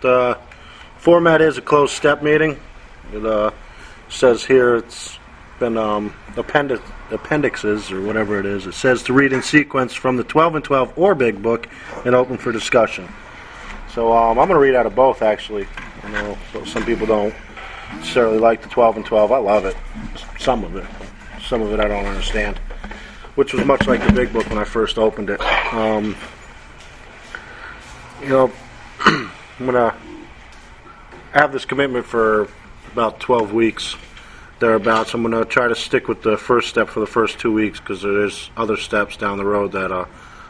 The format is a closed step meeting. It says here it's been appendixes or whatever it is. It says to read in sequence from the 12 and 12 or Big Book and open for discussion. So I'm going to read out of both, actually. So some people don't necessarily like the 12 and 12. I love it. Some of it I don't understand, which was much like the Big Book when I first opened it. I'm going to have this commitment for about 12 weeks, thereabouts. I'm going to try to stick with the first step for the first 2 weeks because there's other steps down the road that we'll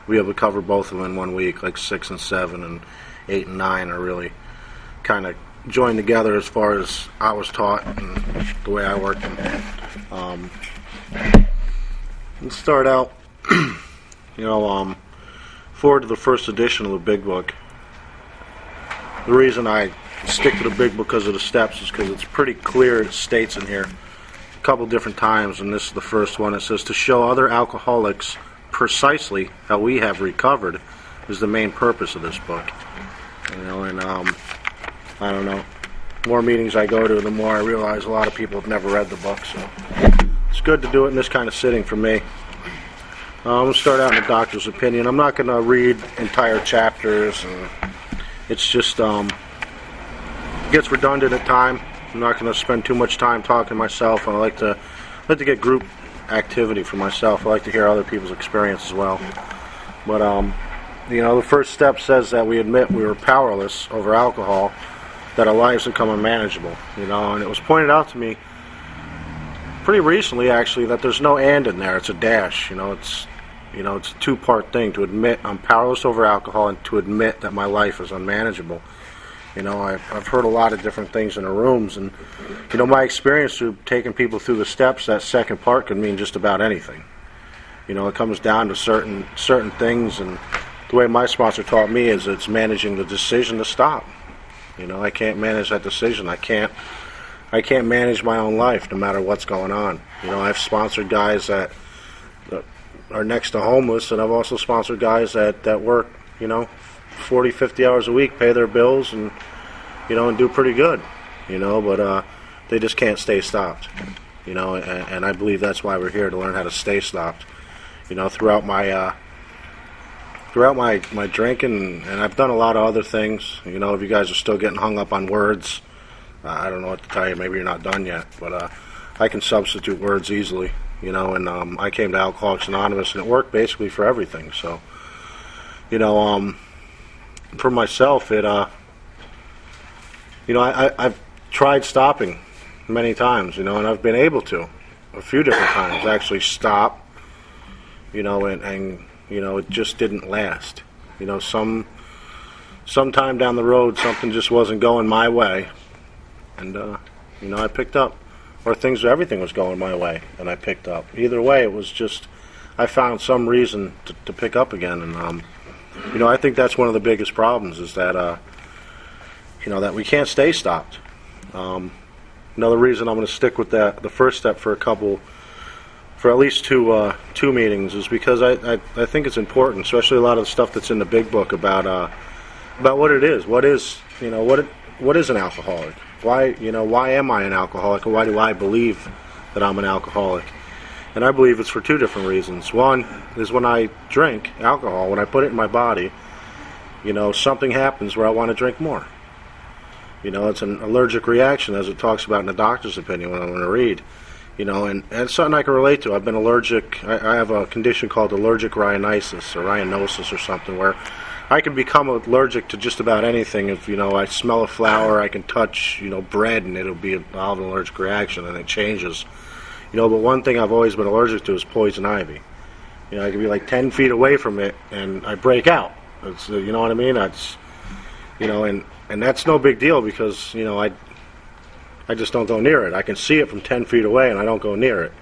be able to cover both of them in 1 week, like 6 and 7 and 8 and 9 are really kind of joined together as far as I was taught and the way I work. Let's start out, forward to the first edition of the Big Book. The reason I stick to the Big Book because of the steps is because it's pretty clear. It states in here a couple different times, and this is the first one. It says to show other alcoholics precisely how we have recovered is the main purpose of this book. I don't know. The more meetings I go to, the more I realize a lot of people have never read the book, so it's good to do it in this kind of sitting for me. I'm going to start out in the doctor's opinion. I'm not going to read entire chapters, and it's just gets redundant at times. I'm not going to spend too much time talking to myself, and I like to get group activity for myself. I like to hear other people's experience as well. But the first step says that we admit we were powerless over alcohol, that our lives become unmanageable. And it was pointed out to me pretty recently, actually, that there's no and in there. It's a dash. It's a two-part thing: to admit I'm powerless over alcohol, and to admit that my life is unmanageable. I've heard a lot of different things in the rooms, and my experience through taking people through the steps, that second part could mean just about anything. It comes down to certain things, and the way my sponsor taught me is it's managing the decision to stop. I can't manage that decision. I can't manage my own life no matter what's going on. I've sponsored guys that are next to homeless, and I've also sponsored guys that work 40, 50 hours a week, pay their bills, and and do pretty good, but they just can't stay stopped, and I believe that's why we're here, to learn how to stay stopped. Throughout my drinking, and I've done a lot of other things. If you guys are still getting hung up on words, I don't know what to tell you. Maybe you're not done yet, but I can substitute words easily, and I came to Alcoholics Anonymous, and it worked basically for everything. So, for myself, I've tried stopping many times, and I've been able to a few different times actually stop, and it just didn't last. Sometime down the road, something just wasn't going my way, and I picked up, or everything was going my way, and I picked up. Either way, it was just I found some reason to pick up again, and I think that's one of the biggest problems is that that we can't stay stopped. Another reason I'm going to stick with the first step for at least two meetings is because I think it's important, especially a lot of the stuff that's in the Big Book about what it is. What is what is an alcoholic? Why am I an alcoholic, and why do I believe that I'm an alcoholic? And I believe it's for two different reasons. One is when I drink alcohol, when I put it in my body, something happens where I want to drink more. It's an allergic reaction, as it talks about in the doctor's opinion when I'm going to read. And it's something I can relate to. I've been allergic. I have a condition called allergic rhinitis or rhinosis or something, where I can become allergic to just about anything. If I smell a flower, I can touch bread, and I'll have an allergic reaction, and it changes. But one thing I've always been allergic to is poison ivy. I can be like 10 feet away from it, and I break out. It's, you know what I mean? That's, and that's no big deal because, I just don't go near it. I can see it from 10 feet away, and I don't go near it.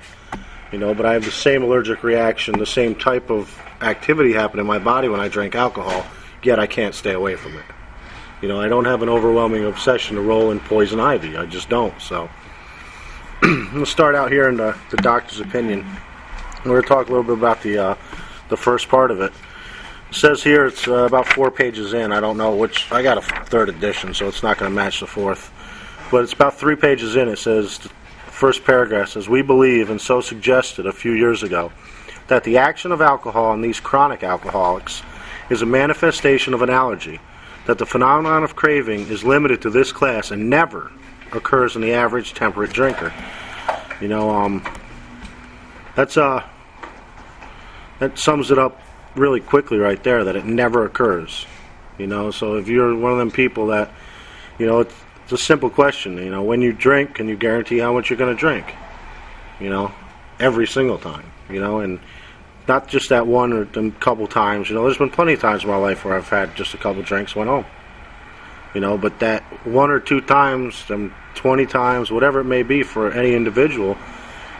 But I have the same allergic reaction, the same type of activity happen in my body when I drink alcohol, yet I can't stay away from it. I don't have an overwhelming obsession to roll in poison ivy. I just don't, so. I'm going to start out here in the doctor's opinion. We're going to talk a little bit about the first part of it. It says here it's about 4 pages in. I don't know which. I got a 3rd edition, so it's not going to match the 4th. But it's about 3 pages in. It says, the first paragraph says, "We believe, and so suggested a few years ago, that the action of alcohol on these chronic alcoholics is a manifestation of an allergy, that the phenomenon of craving is limited to this class and never occurs in the average temperate drinker." You know, that sums it up really quickly right there, that it never occurs. You know, so if you're one of them people that, you know, it's a simple question. You know, when you drink, can you guarantee how much you're going to drink? You know, every single time. You know, and not just that one or a couple times. You know, there's been plenty of times in my life where I've had just a couple drinks, went home. You know, but that 1 or 2 times, 20 times, whatever it may be for any individual,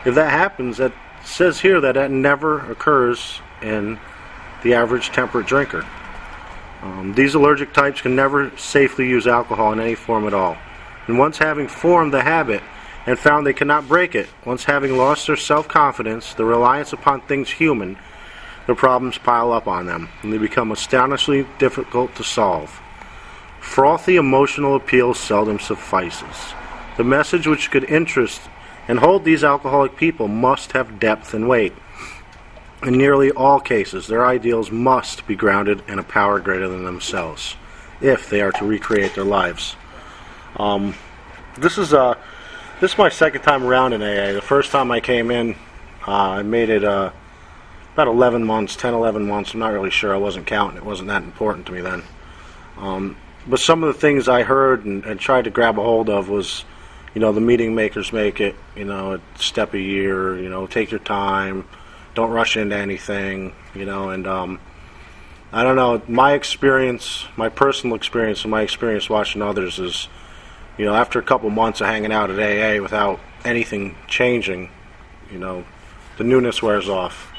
if that happens, that says here that that never occurs in the average temperate drinker. These allergic types can never safely use alcohol in any form at all. And once having formed the habit and found they cannot break it, once having lost their self-confidence, the reliance upon things human, the problems pile up on them, and they become astonishingly difficult to solve. Frothy emotional appeal seldom suffices. The message which could interest and hold these alcoholic people must have depth and weight. In nearly all cases, their ideals must be grounded in a power greater than themselves, if they are to recreate their lives. This is my second time around in AA. The first time I came in, I made it about 11 months, 10, 11 months. I'm not really sure. I wasn't counting. It wasn't that important to me then. But some of the things I heard and tried to grab a hold of was, you know, the meeting makers make it, you know, a step a year, you know, take your time, don't rush into anything, you know, and I don't know, my experience, my personal experience and my experience watching others is, you know, after a couple months of hanging out at AA without anything changing, you know, the newness wears off.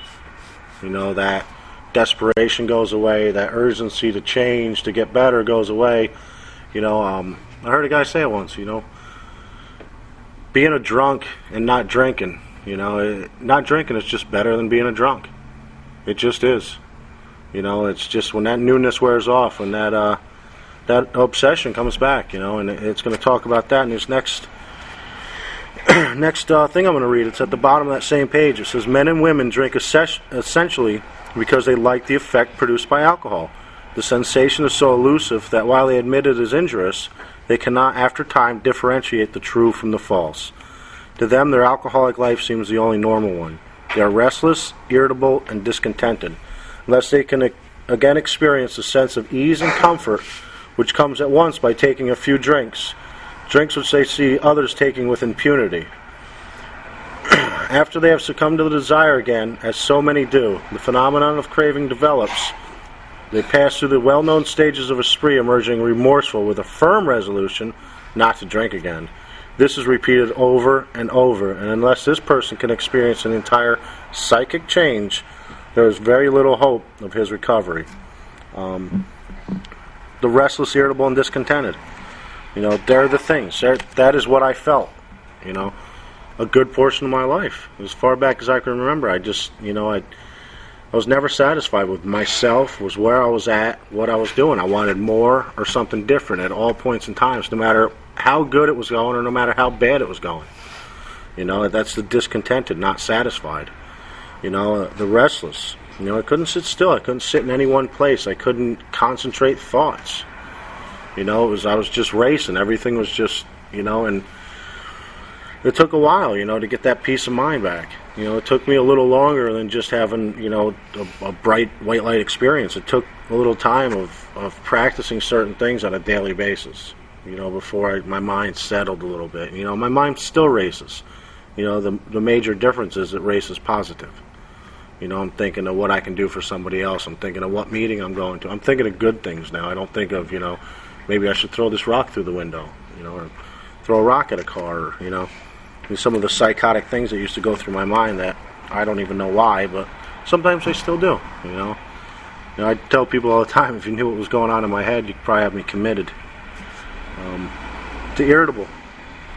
You know, that desperation goes away, that urgency to change, to get better goes away. You know, I heard a guy say it once, you know, being a drunk and not drinking, you know, not drinking is just better than being a drunk. It just is. You know, it's just when that newness wears off, when that obsession comes back, you know, and it's going to talk about that in this next thing I'm going to read. It's at the bottom of that same page. It says, men and women drink essentially because they like the effect produced by alcohol. The sensation is so elusive that while they admit it is injurious, they cannot, after time, differentiate the true from the false. To them, their alcoholic life seems the only normal one. They are restless, irritable, and discontented, unless they can again experience a sense of ease and comfort, which comes at once by taking a few drinks which they see others taking with impunity. After they have succumbed to the desire again, as so many do, the phenomenon of craving develops. They pass through the well-known stages of a spree, emerging remorseful with a firm resolution not to drink again. This is repeated over and over, and unless this person can experience an entire psychic change, there is very little hope of his recovery. The restless, irritable, and discontented. You know, they're the things. That is what I felt, you know, a good portion of my life. As far back as I can remember, I just, you know, I was never satisfied with myself, was where I was at, what I was doing. I wanted more or something different at all points in times, no matter how good it was going or no matter how bad it was going. You know, that's the discontented, not satisfied. You know, the restless. You know, I couldn't sit still. I couldn't sit in any one place. I couldn't concentrate thoughts. You know, I was just racing. Everything was just, you know, and it took a while, you know, to get that peace of mind back. You know, it took me a little longer than just having, you know, a bright white light experience. It took a little time of practicing certain things on a daily basis, you know, before my mind settled a little bit. You know, my mind still races. You know, the major difference is it races positive. You know, I'm thinking of what I can do for somebody else. I'm thinking of what meeting I'm going to. I'm thinking of good things now. I don't think of, you know, maybe I should throw this rock through the window, you know, or throw a rock at a car, or, you know, and some of the psychotic things that used to go through my mind that I don't even know why, but sometimes I still do, you know. You know, I tell people all the time, if you knew what was going on in my head, you could probably have me committed. The irritable,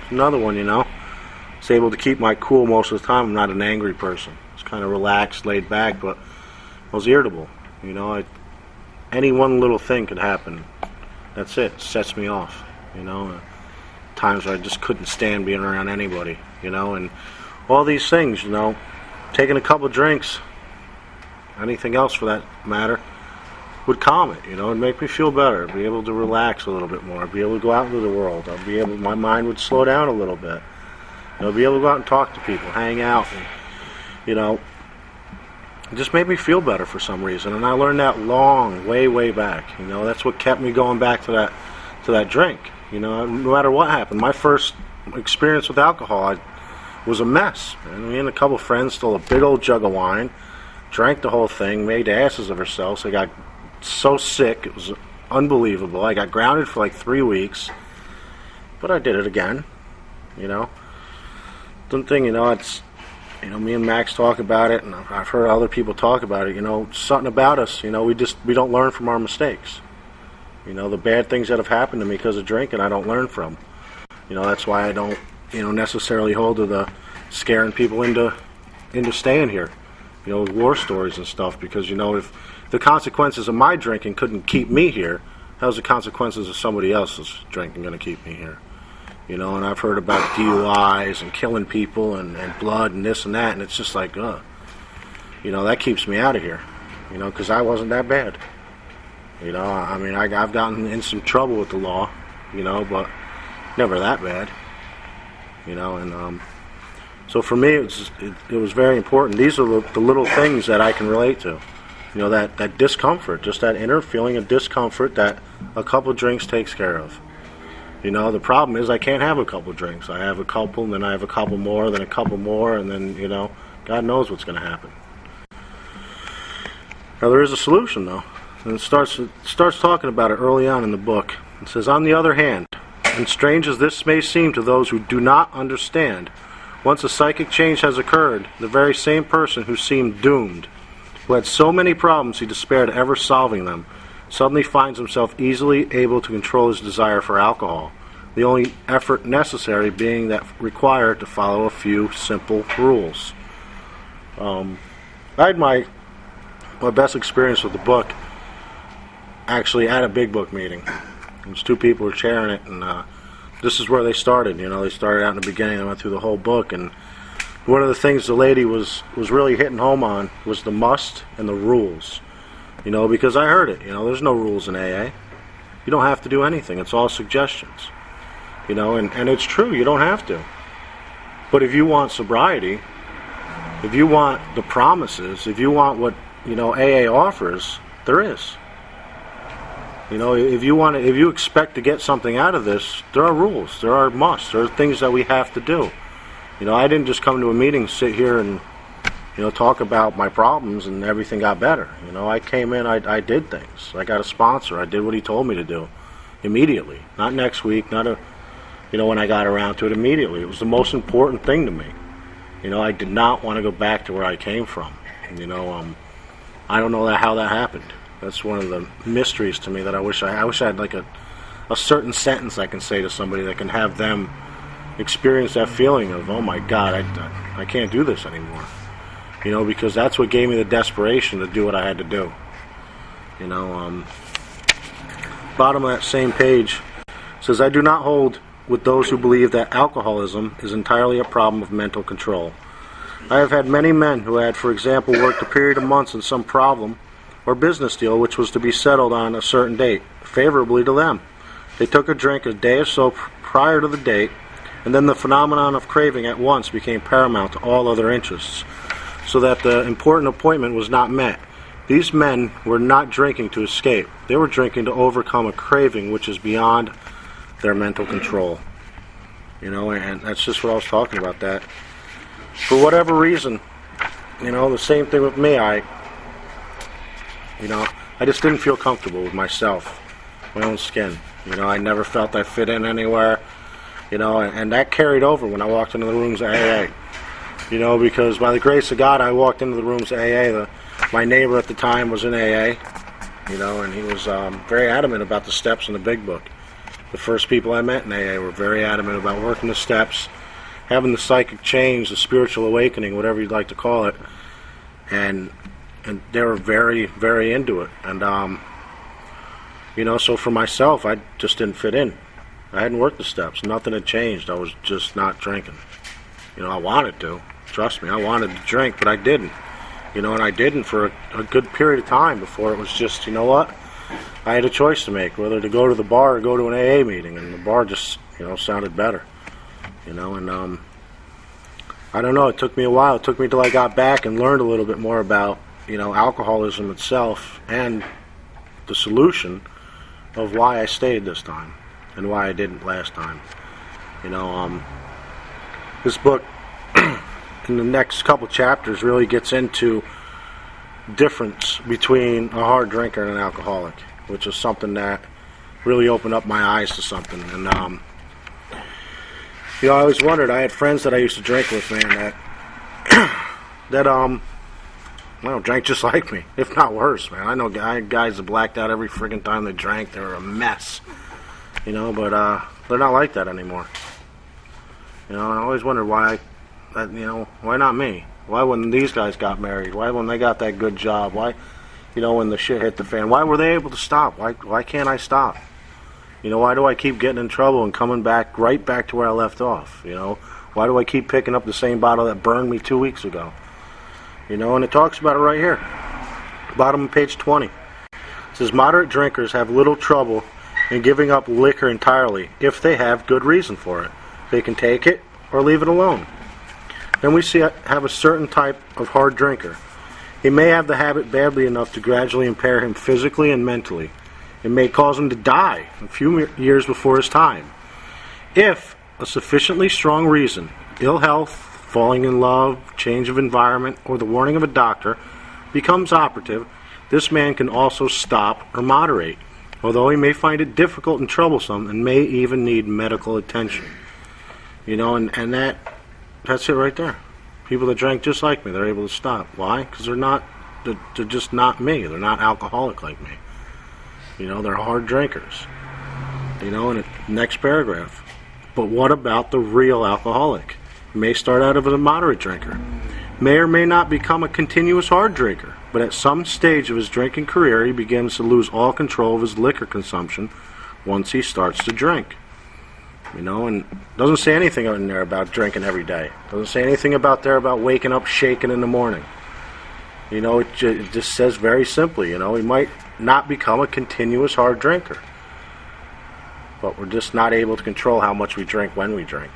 another one, you know. I was able to keep my cool most of the time. I'm not an angry person. It's kind of relaxed, laid back, but I was irritable. You know, any one little thing could happen. That's it. It sets me off, times where I just couldn't stand being around anybody, and all these things, taking a couple drinks, anything else for that matter, would calm it, and make me feel better, be able to relax a little bit more, be able to go out into the world, my mind would slow down a little bit, be able to go out and talk to people, hang out, and, it just made me feel better for some reason, and I learned that way back, that's what kept me going back to that drink, no matter what happened. My first experience with alcohol, was a mess, and me and a couple friends stole a big old jug of wine, drank the whole thing, made asses of ourselves. I got so sick, it was unbelievable. I got grounded for like 3 weeks, but I did it again, The thing, it's, me and Max talk about it, and I've heard other people talk about it, something about us, we don't learn from our mistakes. The bad things that have happened to me because of drinking, I don't learn from. That's why I don't, necessarily hold to the scaring people into staying here, with war stories and stuff, because, if the consequences of my drinking couldn't keep me here, how's the consequences of somebody else's drinking going to keep me here? And I've heard about DUIs and killing people and blood and this and that, and it's just like, that keeps me out of here, because I wasn't that bad. I've gotten in some trouble with the law, but never that bad. So for me, it was very important. These are the little things that I can relate to. That discomfort, just that inner feeling of discomfort that a couple drinks takes care of. The problem is I can't have a couple drinks. I have a couple, and then I have a couple more, then a couple more, and then, God knows what's going to happen. Now, there is a solution, though. And it starts talking about it early on in the book. It says, on the other hand, and strange as this may seem to those who do not understand, once a psychic change has occurred, the very same person who seemed doomed, who had so many problems he despaired of ever solving them, suddenly finds himself easily able to control his desire for alcohol, the only effort necessary being that required to follow a few simple rules. I had my best experience with the book actually at a big book meeting. There's 2 people were chairing it, and this is where they started. They started out in the beginning and went through the whole book, and one of the things the lady was really hitting home on was the must and the rules. Because I heard it. There's no rules in AA. You don't have to do anything. It's all suggestions. And it's true. You don't have to. But if you want sobriety, if you want the promises, if you want what AA offers, there is. If you expect to get something out of this, there are rules, there are musts, there are things that we have to do. I didn't just come to a meeting, sit here and, talk about my problems and everything got better. I came in, I did things. I got a sponsor, I did what he told me to do immediately. Not next week, not when I got around to it, immediately. It was the most important thing to me. I did not want to go back to where I came from. I don't know how that happened. That's one of the mysteries to me that I wish I had like a certain sentence I can say to somebody that can have them experience that feeling of, oh my God, I can't do this anymore. Because that's what gave me the desperation to do what I had to do. Bottom of that same page says, I do not hold with those who believe that alcoholism is entirely a problem of mental control. I have had many men who had, for example, worked a period of months in some problem or business deal which was to be settled on a certain date, favorably to them. They took a drink a day or so prior to the date, and then the phenomenon of craving at once became paramount to all other interests, so that the important appointment was not met. These men were not drinking to escape. They were drinking to overcome a craving which is beyond their mental control. And that's just what I was talking about, that. For whatever reason, the same thing with me, I just didn't feel comfortable with myself, my own skin. I never felt I fit in anywhere, and that carried over when I walked into the rooms of AA. Because by the grace of God, I walked into the rooms of AA. My neighbor at the time was in AA, and he was very adamant about the steps in the Big Book. The first people I met in AA were very adamant about working the steps, having the psychic change, the spiritual awakening, whatever you'd like to call it, and they were very, very into it. And You know, so for myself, I just didn't fit in. I hadn't worked the steps. Nothing had changed. I was just not drinking. You know, I wanted to. Trust me, I wanted to drink, but I didn't. You know, and I didn't for a good period of time before it was just, you know what? I had a choice to make, whether to go to the bar or go to an AA meeting, and the bar just, you know, sounded better. You know, and I don't know, it took me a while. It took me till I got back and learned a little bit more about, you know, alcoholism itself and the solution of why I stayed this time and why I didn't last time. You know, this book in the next couple chapters really gets into difference between a hard drinker and an alcoholic, which is something that really opened up my eyes to something. And you know, I always wondered, I had friends that I used to drink with, man, that well, drank just like me, if not worse, man. I know guys that blacked out every friggin' time they drank. They were a mess, you know, but they're not like that anymore. You know, and I always wondered why, you know, why not me? Why when these guys got married? Why when they got that good job? Why, you know, when the shit hit the fan? Why were they able to stop? Why can't I stop? You know, why do I keep getting in trouble and coming back right back to where I left off? You know, why do I keep picking up the same bottle that burned me 2 weeks ago? You know, and it talks about it right here, bottom of page 20. It says moderate drinkers have little trouble in giving up liquor entirely if they have good reason for it. They can take it or leave it alone. Then we have a certain type of hard drinker. He may have the habit badly enough to gradually impair him physically and mentally. It may cause him to die a few years before his time. If a sufficiently strong reason, ill health, falling in love, change of environment, or the warning of a doctor becomes operative, this man can also stop or moderate, although he may find it difficult and troublesome and may even need medical attention. You know, and that's it right there. People that drank just like me, they're able to stop. Why? Because they're just not me. They're not alcoholic like me. You know, they're hard drinkers. You know, and next paragraph. But what about the real alcoholic? He may start out as a moderate drinker, may or may not become a continuous hard drinker, but at some stage of his drinking career, he begins to lose all control of his liquor consumption once he starts to drink. You know, and doesn't say anything in there about drinking every day. Doesn't say anything about waking up shaking in the morning. You know, it just says very simply, you know, he might not become a continuous hard drinker, but we're just not able to control how much we drink when we drink.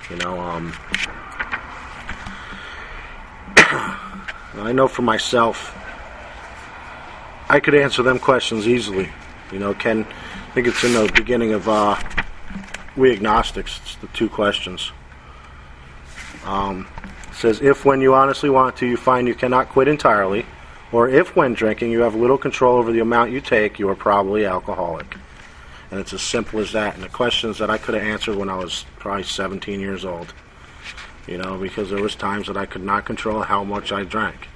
You know, I know for myself, I could answer them questions easily. You know, I think it's in the beginning of We Agnostics, it's the two questions. It says, if when you honestly want to, you find you cannot quit entirely, or if when drinking you have little control over the amount you take, you are probably alcoholic. And it's as simple as that. And the questions that I could have answered when I was probably 17 years old. You know, because there was times that I could not control how much I drank.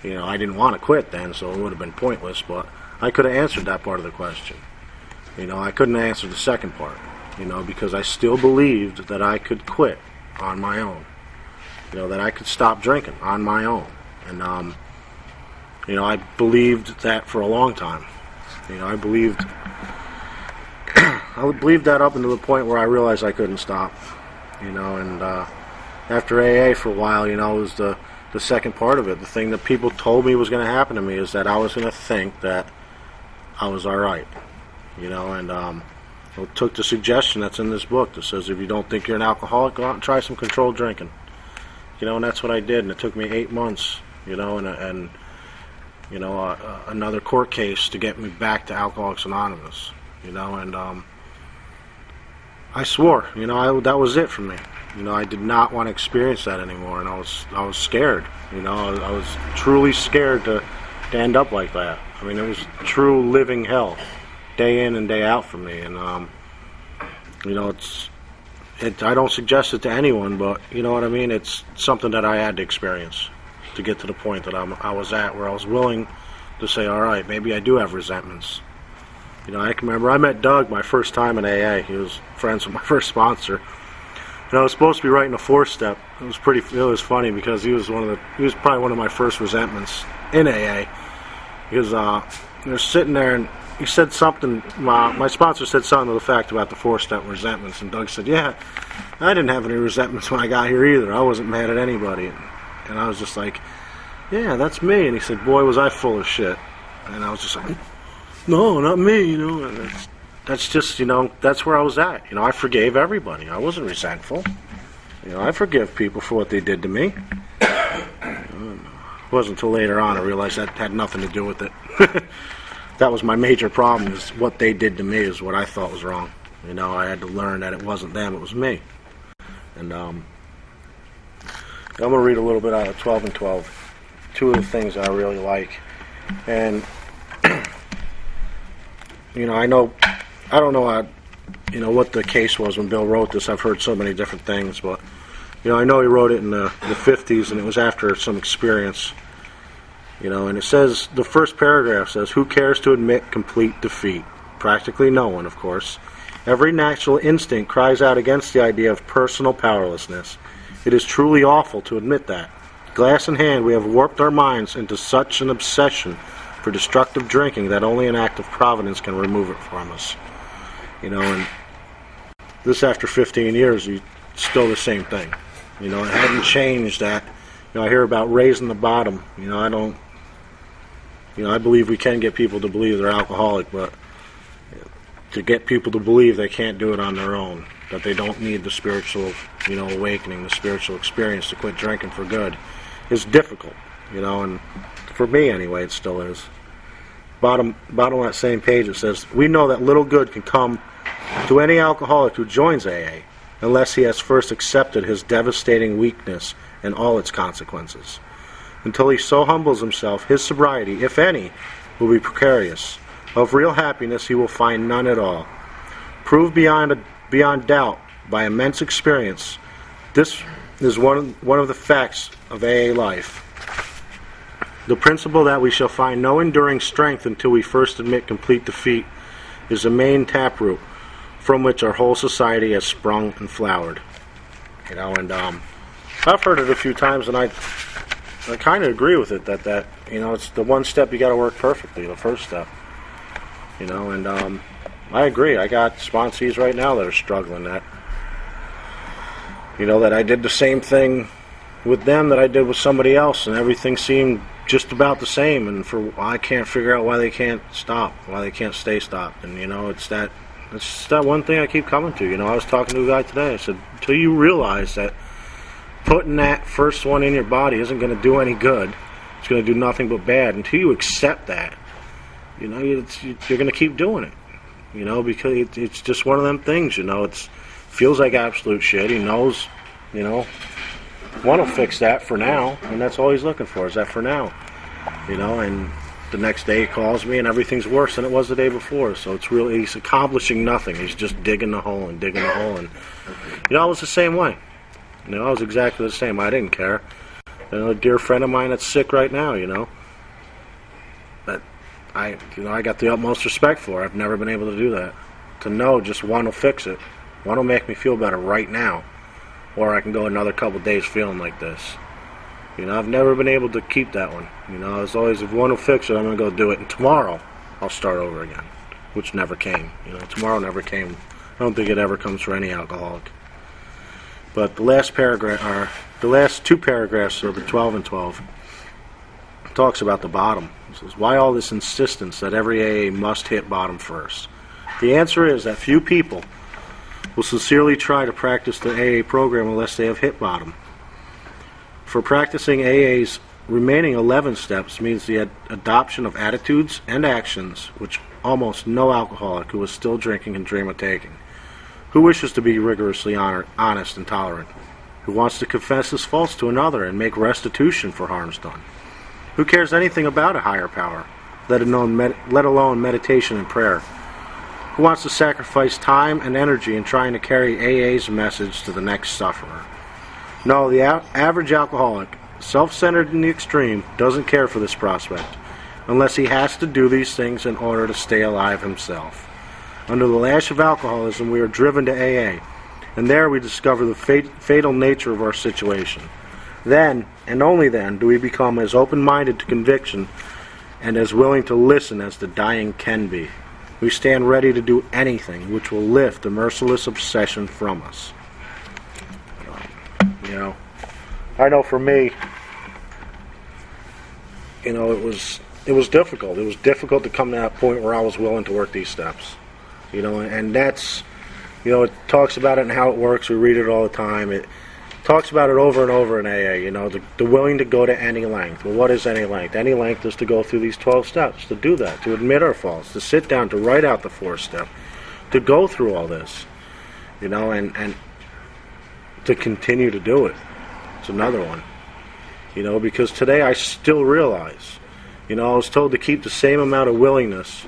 You know, I didn't want to quit then, so it would have been pointless, but I could have answered that part of the question. You know, I couldn't answer the second part, you know, because I still believed that I could quit on my own. You know, that I could stop drinking on my own. And, you know, I believed that for a long time. You know, I believed that up until the point where I realized I couldn't stop. You know, and after AA for a while, you know, it was the second part of it. The thing that people told me was going to happen to me is that I was going to think that I was all right. You know, and I took the suggestion that's in this book that says if you don't think you're an alcoholic, go out and try some controlled drinking. You know, and that's what I did, and it took me 8 months, you know, and you know, another court case to get me back to Alcoholics Anonymous, you know, and I swore, you know, that was it for me. You know, I did not want to experience that anymore, and I was scared, you know, I was truly scared to end up like that. I mean, it was true living hell, day in and day out for me, and you know, I don't suggest it to anyone, but you know what I mean. It's something that I had to experience to get to the point that I was at, where I was willing to say, all right, maybe I do have resentments. You know, I can remember I met Doug my first time in AA. He was friends with my first sponsor, and I was supposed to be writing a 4-step. It was funny because he was probably one of my first resentments in AA, because they're sitting there, and he said something, my sponsor said something to the fact about the 4-step resentments, and Doug said, yeah, I didn't have any resentments when I got here either. I wasn't mad at anybody. And I was just like, yeah, that's me. And he said, boy, was I full of shit. And I was just like, no, not me, And that's just, that's where I was at. I forgave everybody. I wasn't resentful. I forgive people for what they did to me. It wasn't until later on I realized that had nothing to do with it. That was my major problem, is what they did to me is what I thought was wrong. I had to learn that it wasn't them, it was me. And I'm going to read a little bit out of 12 and 12. Two of the things I really like. And, I don't know what the case was when Bill wrote this. I've heard so many different things, but, I know he wrote it in the 50s, and it was after some experience. And it says, the first paragraph says, who cares to admit complete defeat? Practically no one, of course. Every natural instinct cries out against the idea of personal powerlessness. It is truly awful to admit that. Glass in hand, we have warped our minds into such an obsession for destructive drinking that only an act of providence can remove it from us. And this after 15 years, it's still the same thing. It hadn't changed that. I hear about raising the bottom. I believe we can get people to believe they're alcoholic, but to get people to believe they can't do it on their own, that they don't need the spiritual, awakening, the spiritual experience to quit drinking for good, is difficult, and for me anyway, it still is. Bottom of that same page, it says, we know that little good can come to any alcoholic who joins AA, unless he has first accepted his devastating weakness and all its consequences. Until he so humbles himself, his sobriety, if any, will be precarious. Of real happiness he will find none at all. Proved beyond doubt by immense experience, this is one of the facts of AA life. The principle that we shall find no enduring strength until we first admit complete defeat is the main taproot from which our whole society has sprung and flowered. And I've heard it a few times, and I kind of agree with it, that it's the one step you got to work perfectly, the first step. And I agree. I got sponsees right now that are struggling that I did the same thing with them that I did with somebody else, and everything seemed just about the same, and I can't figure out why they can't stop, why they can't stay stopped. And it's that one thing I keep coming to. I was talking to a guy today. I said, until you realize that putting that first one in your body isn't going to do any good, it's going to do nothing but bad, until you accept that, you're going to keep doing it, because it's just one of them things. It feels like absolute shit. He knows, one will fix that for now, and that's all he's looking for, is that for now, and the next day he calls me and everything's worse than it was the day before. So he's accomplishing nothing. He's just digging the hole and digging the hole. And I was the same way. I was exactly the same. I didn't care. A dear friend of mine that's sick right now, that I got the utmost respect for. I've never been able to do that. To know just one will fix it. One will make me feel better right now, or I can go another couple days feeling like this. I've never been able to keep that one. It's always, if one will fix it, I'm going to go do it. And tomorrow, I'll start over again, which never came. Tomorrow never came. I don't think it ever comes for any alcoholic. But the last two paragraphs of the 12 and 12 talks about the bottom. It says, why all this insistence that every AA must hit bottom first? The answer is that few people will sincerely try to practice the AA program unless they have hit bottom. For practicing AA's remaining 11 steps means the adoption of attitudes and actions which almost no alcoholic who is still drinking can dream of taking. Who wishes to be rigorously honest and tolerant? Who wants to confess his faults to another and make restitution for harms done? Who cares anything about a higher power, let alone meditation and prayer? Who wants to sacrifice time and energy in trying to carry AA's message to the next sufferer? No, the average alcoholic, self-centered in the extreme, doesn't care for this prospect, unless he has to do these things in order to stay alive himself. Under the lash of alcoholism, we are driven to AA, and there we discover the fatal nature of our situation. Then, and only then, do we become as open-minded to conviction and as willing to listen as the dying can be. We stand ready to do anything which will lift the merciless obsession from us. You know, I know for me, you know, it was difficult. It was difficult to come to that point where I was willing to work these steps. You know, and that's, you know, it talks about it and how it works. We read it all the time. It talks about it over and over in AA, you know, the willing to go to any length. Well, what is any length? Any length is to go through these 12 steps, to do that, to admit our faults, to sit down, to write out the 4th step, to go through all this, you know, and to continue to do it. It's another one, you know, because today I still realize, you know, I was told to keep the same amount of willingness,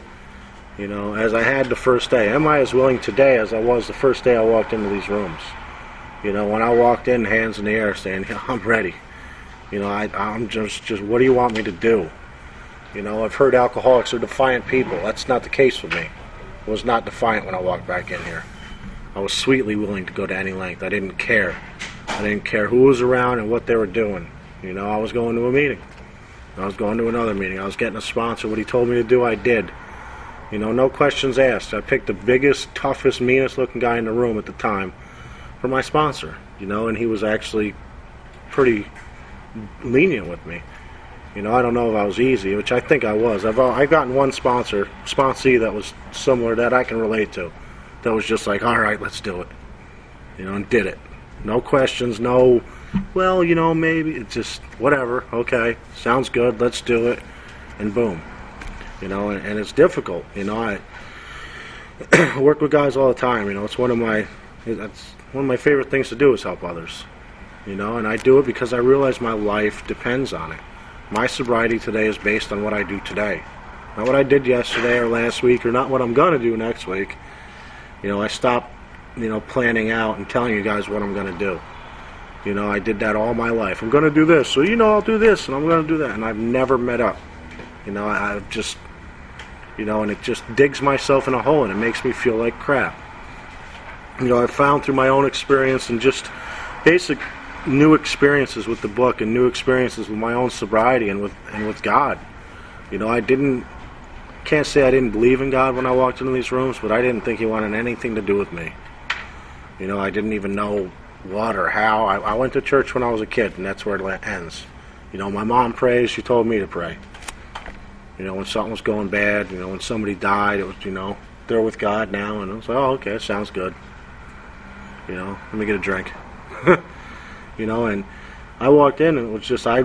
you know, as I had the first day. Am I as willing today as I was the first day I walked into these rooms? You know, when I walked in, hands in the air, saying, I'm ready. You know, I'm just, what do you want me to do? You know, I've heard alcoholics are defiant people. That's not the case with me. I was not defiant when I walked back in here. I was sweetly willing to go to any length. I didn't care. I didn't care who was around and what they were doing. You know, I was going to a meeting. I was going to another meeting. I was getting a sponsor. What he told me to do, I did. You know, no questions asked. I picked the biggest, toughest, meanest looking guy in the room at the time for my sponsor, you know, and he was actually pretty lenient with me. You know, I don't know if I was easy, which I think I was. I've gotten one sponsee that was similar that I can relate to, that was just like, all right, let's do it, you know, and did it. No questions, no, well, you know, maybe, it's just, whatever, okay, sounds good, let's do it, and boom. You know, and it's difficult, you know, I work with guys all the time, you know, it's one of my favorite things to do is help others, you know, and I do it because I realize my life depends on it. My sobriety today is based on what I do today, not what I did yesterday or last week, or not what I'm going to do next week. You know, I stopped, you know, planning out and telling you guys what I'm going to do. You know, I did that all my life. I'm going to do this, so you know I'll do this, and I'm going to do that, and I've never met up. You know, I've just, you know, and it just digs myself in a hole, and it makes me feel like crap. You know, I've found through my own experience and just basic new experiences with the book and new experiences with my own sobriety and with God. You know, can't say I didn't believe in God when I walked into these rooms, but I didn't think He wanted anything to do with me. You know, I didn't even know what or how. I went to church when I was a kid, and that's where it ends. You know, my mom prays, she told me to pray. You know, when something was going bad, you know, when somebody died, it was, you know, they're with God now, and I was like, oh, okay, sounds good. You know, let me get a drink. You know, and I walked in, and it was just, I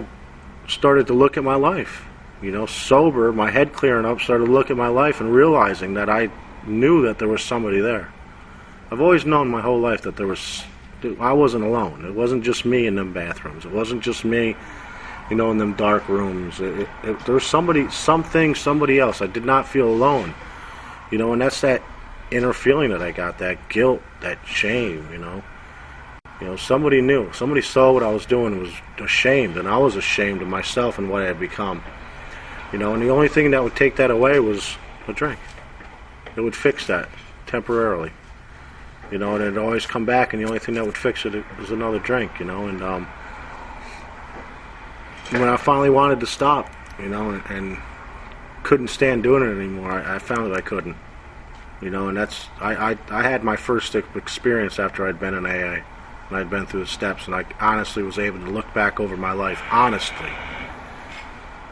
started to look at my life. You know, sober, my head clearing up, started to look at my life and realizing that I knew that there was somebody there. I've always known my whole life that I wasn't alone. It wasn't just me in them bathrooms. It wasn't just me, you know, in them dark rooms. There was somebody else. I did not feel alone. You know, and that's that inner feeling that I got, that guilt, that shame, you know. You know, somebody knew. Somebody saw what I was doing and was ashamed, and I was ashamed of myself and what I had become. You know, and the only thing that would take that away was a drink. It would fix that temporarily. You know, and it'd always come back, and the only thing that would fix it was another drink, you know. And when I finally wanted to stop, you know, and couldn't stand doing it anymore, I found that I couldn't. You know, and that's, I had my first experience after I'd been in AA, and I'd been through the steps, and I honestly was able to look back over my life, honestly,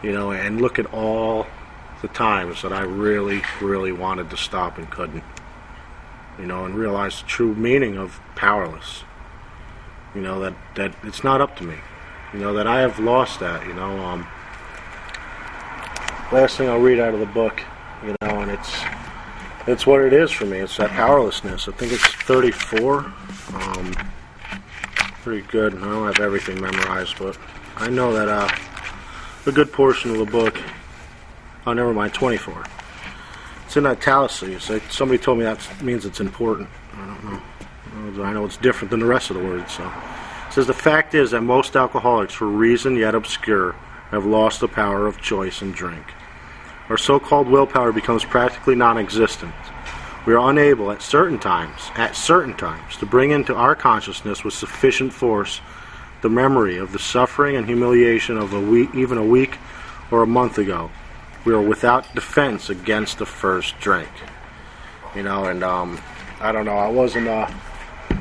you know, and look at all the times that I really, really wanted to stop and couldn't, you know, and realize the true meaning of powerless, you know, that it's not up to me, you know, that I have lost that, you know. Last thing I'll read out of the book, you know, and it's what it is for me. It's that powerlessness. I think it's 34. Pretty good. I don't have everything memorized, but I know that a good portion of the book, oh, never mind, 24. It's in italics. Somebody told me that means it's important. I don't know. I know it's different than the rest of the words. So it says, the fact is that most alcoholics, for reason yet obscure, have lost the power of choice and drink. Our so-called willpower becomes practically non-existent. We are unable at certain times, to bring into our consciousness with sufficient force the memory of the suffering and humiliation of even a week or a month ago. We are without defense against the first drink. you know, and I don't know,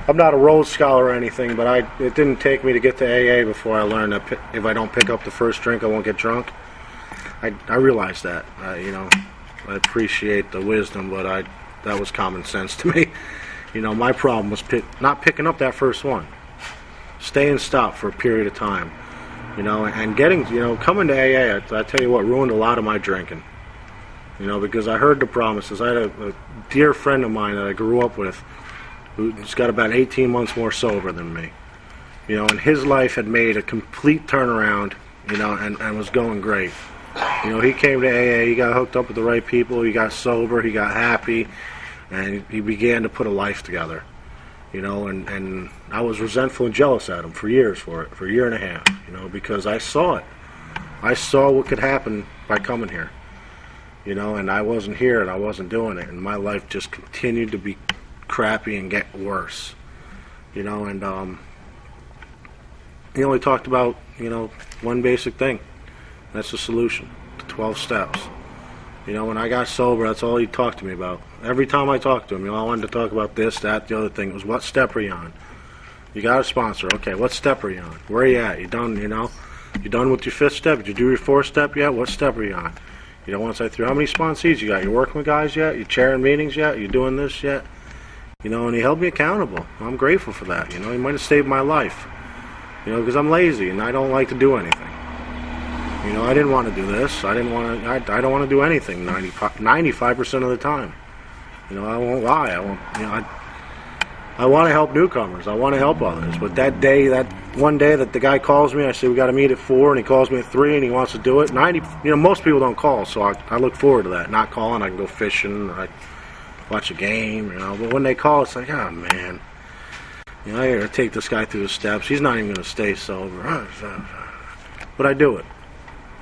I'm not a Rhodes Scholar or anything, but it didn't take me to get to AA before I learned that if I don't pick up the first drink, I won't get drunk. I realized that, you know, I appreciate the wisdom, but that was common sense to me. You know, my problem was not picking up that first one. Staying stopped for a period of time, you know, and getting, you know, coming to AA, I tell you what, ruined a lot of my drinking. You know, because I heard the promises. I had a dear friend of mine that I grew up with who's got about 18 months more sober than me. You know, and his life had made a complete turnaround, you know, and was going great. You know, he came to AA, he got hooked up with the right people, he got sober, he got happy, and he began to put a life together. You know, and I was resentful and jealous at him for years for a year and a half, you know, because I saw it. I saw what could happen by coming here. You know, and I wasn't here and I wasn't doing it, and my life just continued to be crappy and get worse. You know, and he only talked about, you know, one basic thing. That's the solution, the 12 steps. You know, when I got sober, that's all he talked to me about. Every time I talked to him, you know, I wanted to talk about this, that, the other thing. It was, what step are you on? You got a sponsor. Okay, what step are you on? Where are you at? You done, you know? You done with your 5th step? Did you do your 4th step yet? What step are you on? You know, once I threw, how many sponsees you got? You working with guys yet? You chairing meetings yet? You doing this yet? You know, and he held me accountable. I'm grateful for that. You know, he might have saved my life. You know, because I'm lazy and I don't like to do anything. You know, I didn't want to do this. I don't want to do anything 95% of the time. You know, I won't lie. I want to help newcomers. I want to help others. But that one day that the guy calls me, I say we got to meet at 4, and he calls me at 3, and he wants to do it. You know, most people don't call, so I look forward to that. Not calling, I can go fishing, or I watch a game. You know, but when they call, it's like, oh man, you know, I gotta take this guy through the steps. He's not even going to stay sober. But I do it.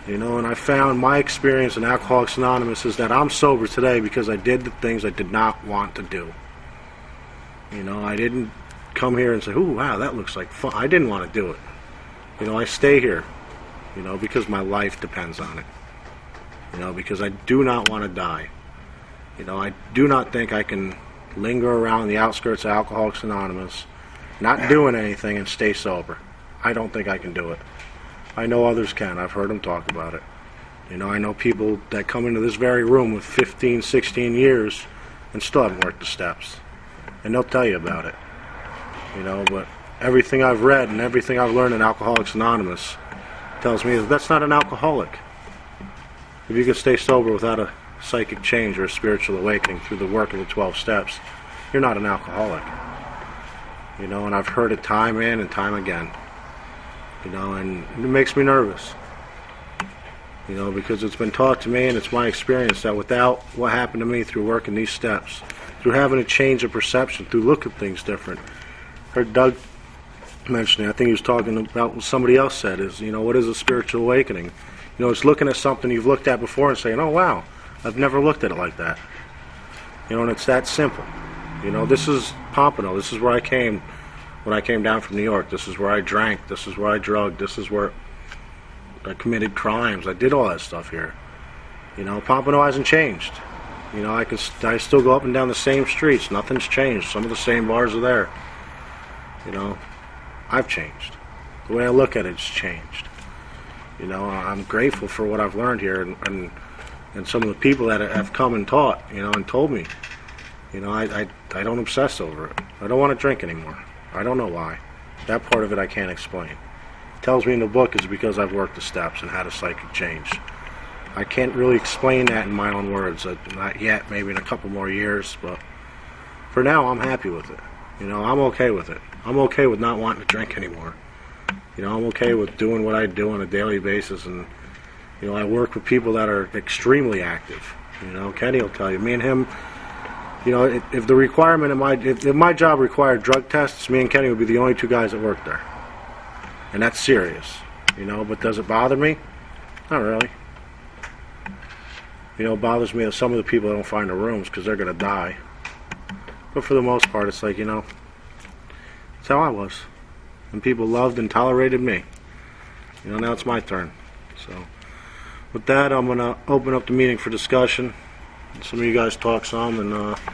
You know, and I found my experience in Alcoholics Anonymous is that I'm sober today because I did the things I did not want to do. You know, I didn't come here and say, ooh, wow, that looks like fun. I didn't want to do it. You know, I stay here, you know, because my life depends on it. You know, because I do not want to die. You know, I do not think I can linger around the outskirts of Alcoholics Anonymous, not doing anything, and stay sober. I don't think I can do it. I know others can. I've heard them talk about it. You know, I know people that come into this very room with 15, 16 years and still haven't worked the steps. And they'll tell you about it. You know, but everything I've read and everything I've learned in Alcoholics Anonymous tells me that that's not an alcoholic. If you can stay sober without a psychic change or a spiritual awakening through the work of the 12 steps, you're not an alcoholic. You know, and I've heard it time in and time again. You know, and it makes me nervous. You know, because it's been taught to me, and it's my experience, that without what happened to me through working these steps, through having a change of perception, through looking at things different. Heard Doug mentioning, I think he was talking about what somebody else said, is, you know, what is a spiritual awakening? You know, it's looking at something you've looked at before and saying, oh wow, I've never looked at it like that. You know, and it's that simple. You know, this is Pompano. This is where I came when I came down from New York. This is where I drank. This is where I drugged. This is where I committed crimes. I did all that stuff here. You know, Pompano hasn't changed. You know, I still go up and down the same streets. Nothing's changed. Some of the same bars are there. You know, I've changed. The way I look at it's changed. You know, I'm grateful for what I've learned here, and some of the people that have come and taught, you know, and told me. You know, I don't obsess over it. I don't want to drink anymore. I don't know why. That part of it I can't explain. It tells me in the book it's because I've worked the steps and had a psychic change. I can't really explain that in my own words. Not yet, maybe in a couple more years, but for now I'm happy with it. You know, I'm okay with it. I'm okay with not wanting to drink anymore. You know, I'm okay with doing what I do on a daily basis, and, you know, I work with people that are extremely active. You know, Kenny will tell you, me and him, you know, if the requirement if my job required drug tests, me and Kenny would be the only two guys that work there. And that's serious. You know, but does it bother me? Not really. You know, it bothers me that some of the people don't find the rooms because they're going to die. But for the most part, it's like, you know, that's how I was. And people loved and tolerated me. You know, now it's my turn. So, with that, I'm going to open up the meeting for discussion. Some of you guys talk some, and